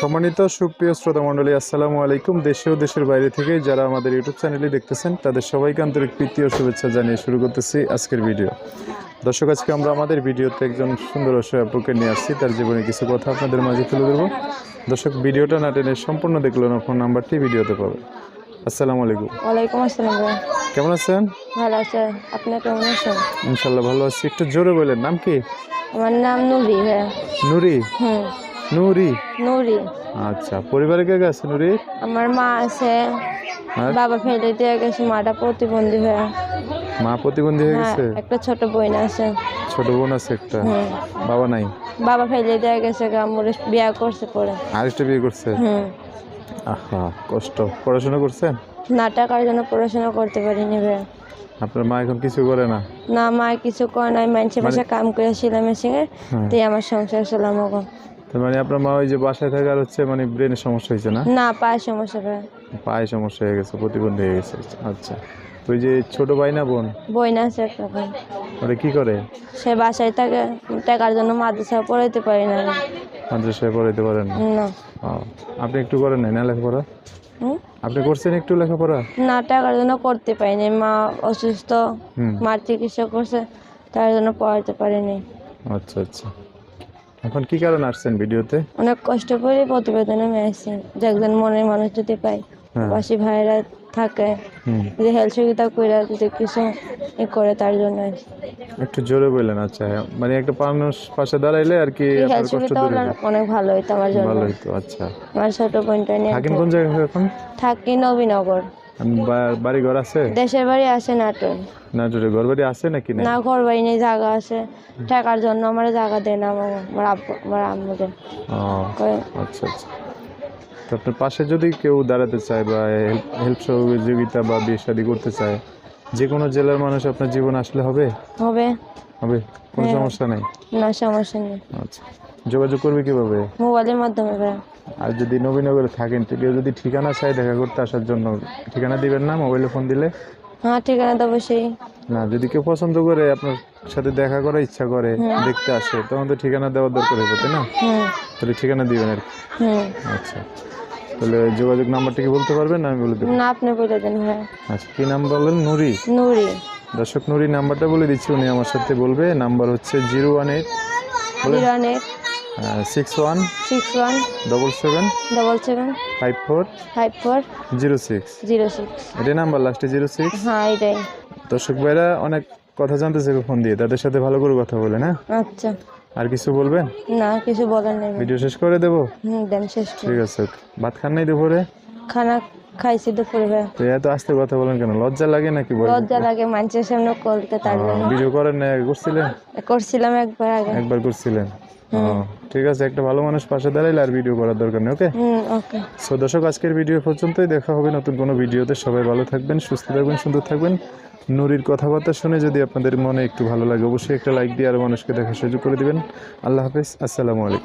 সম্মানিত সুপ্রিয় শ্রোতা মণ্ডলী, আসসালামু আলাইকুম। দেশে ও দেশের বাইরে থেকে যারা আমাদের ইউটিউব চ্যানেলে দেখতেছেন তাদের সবাইকে আন্তরিক প্রীতি ও শুভেচ্ছা জানিয়ে শুরু করতেছি আজকের ভিডিও। দর্শক, আজকে আমরা আমাদের ভিডিওতে একজন সুন্দর অসহায় আপুকে নিয়ে আসছি। তার জীবনে কিছু কথা আপনাদের মাঝে তুলে ধরবো। দর্শক, ভিডিওটা না টেনে সম্পূর্ণ দেখলেন, ফোন নাম্বারটি ভিডিওতে পাবে। আসসালামু আলাইকুম। ওয়ালাইকুম আসসালাম ভাই। কেমন আছেন? ভালো আছেন, আপনি কেমন আছেন? ইনশাল্লাহ ভালো আছি। একটু জোরে বলেন, নাম কি? আমার নাম নুরি ভাই। নুরি? নুরি। নুরি। আচ্ছা, পরিবারে কে কে আছে নুরি? আমার মা আছে, আর বাবা ফেলে দিয়ে গেছে, মাটা প্রতিবন্ধী ভাই। মা প্রতিবন্ধী হয়ে হ্যাঁ, গেছে? একটা ছোট বোন আছে। ছোট বোন আছে একটা? বাবা নাই? বাবা ফেলে দিয়ে গেছে, আমার বিয়া করছে পরে। আরেকটা বিয়ে করছে? আহা, কষ্ট। পড়াশোনা করছেন? না, টাকার জন্য পড়াশোনা করতে পারিনি ভাই। আপনার মা এখন কিছু করে না? না, মা কিছু করে নাই, মানুষের বাসায় কাম করেছিলাম মেশিনে, তাই আমার সংসার ছিলাম। তার মানে আপনার মা ওই যে বাসায় থাকার হচ্ছে মানে ব্রেনের সমস্যা হয়েছে না? না, পায়ের সমস্যা ভাই। পায়ে সমস্যা হয়ে গেছে, প্রতিবন্ধী হয়ে গেছে। আচ্ছা, ওই যে ছোট ভাই না বোন? বোন আছে একটা ভাই। ওরা কি করে? সে বাসায় থাকে, টাকার জন্য মাদ্রাসা পড়াইতে পারি না। মাদ্রাসায় পড়াইতে পারেন না। আপনি একটু করেন না লেখাপড়া? আপনি করছেন একটু লেখাপড়া? না, টাকার জন্য করতে পারিনি, মা অসুস্থ, মার চিকিৎসা করছে, তার জন্য পড়াতে পারিনি। আচ্ছা আচ্ছা, এখন কি কারণে আসছেন ভিডিওতে? অনেক কষ্ট করে প্রতিবেদনে আমি আসছি, যে একজন মনের মানুষ যদি পাই, পাশে ভাইরা থাকে, যদি হেল্প সুবিধা করে যদি কিছু করে, তার জন্য একটু জোরে বললেন। আচ্ছা, মানে একটা মানুষ পাশে দাঁড়াইলে আর কি হেল্প সুবিধা হলে অনেক ভালো হইতো আমার জন্য। ভালো হইতো। আচ্ছা, আমার ছোট বোনটা নিয়ে থাকেন কোন জায়গায় এখন? থাকি নবীনগর। বাড়ি ঘর আছে? দেশের বাড়ি আছে নাটোর। নাটোরে ঘর বাড়ি আছে নাকি? না, ঘর বাড়ি নেই, জায়গা আছে, টাকার জন্য আমার জায়গা দেয় না আমার আব্বু, আমার আম্মুদের। আচ্ছা আচ্ছা, তো আপনার পাশে যদি কেউ দাঁড়াতে চায় বা হেল্প সহযোগিতা বা বিয়ে শাদী করতে চায়, যে কোনো জেলার মানুষ আপনার জীবন আসলে হবে? হবে। হবে, কোনো সমস্যা নেই? না, সমস্যা নেই। আচ্ছা, যোগাযোগ করবে কিভাবে? মোবাইলের মাধ্যমে ভাই। আর যদি নবীনগরে থাকেন তো কেউ যদি ঠিকানা চায় দেখা করতে আসার জন্য, ঠিকানা দিবেন না মোবাইলে ফোন দিলে? হ্যাঁ, ঠিকানা তো অবশ্যই। না, যদি কেউ পছন্দ করে আপনার সাথে দেখা করার ইচ্ছা করে, দেখতে আসে, তখন তো ঠিকানা দেওয়ার দরকার হবে, তাই না? তাহলে ঠিকানা দিবেন আর কি। আচ্ছা, তাহলে যোগাযোগ নাম্বারটা কি বলতে পারবেন না আমি বলে দেবো? না, আপনি বলে দেন ভাই। আচ্ছা, কি নাম বললেন? নুরি? নুরি। দর্শক, নুরি নাম্বারটা বলে দিচ্ছি, উনি আমার সাথে বলবে। নাম্বার হচ্ছে 018 61 61 77 77 54 54 06। 06। এটা নাম্বার লাস্টে 06? হ্যাঁ, এটাই। দর্শক ভাইরা অনেক কথা জানতে চাইবে ফোন দিয়ে, তাদের সাথে ভালো করে কথা বলে না? আচ্ছা। আর কিছু বলবেন? না, কিছু বলার নেই। ভিডিও শেষ করে দেবো? দেন, শেষ। ঠিক আছে। ভাত খান নাই দুপুরে? খানা খাইছি দুপুরে ভাই। তো এত আস্তে কথা বলেন কেন? লজ্জা লাগে নাকি? লজ্জা লাগে মানুষের সামনে করতে, তার জন্য। ভিডিও করেন না? করছিলেন? করছিলাম একবার আগে। একবার করছিলেন? ঠিক আছে, একটা ভালো মানুষ পাশে দাঁড়াইলে আর ভিডিও করার দরকার নেই। ওকে ওকে। সো দর্শক, আজকের ভিডিও পর্যন্তই। দেখা হবে নতুন কোনো ভিডিওতে। সবাই ভালো থাকবেন, সুস্থ থাকবেন, সুন্দর থাকবেন। নুরির কথাবার্তা শুনে যদি আপনাদের মনে একটু ভালো লাগে, অবশ্যই একটা লাইক দিয়ে আরও মানুষকে দেখার সুযোগ করে দিবেন। আল্লাহ হাফেজ, আসসালামু আলাইকুম।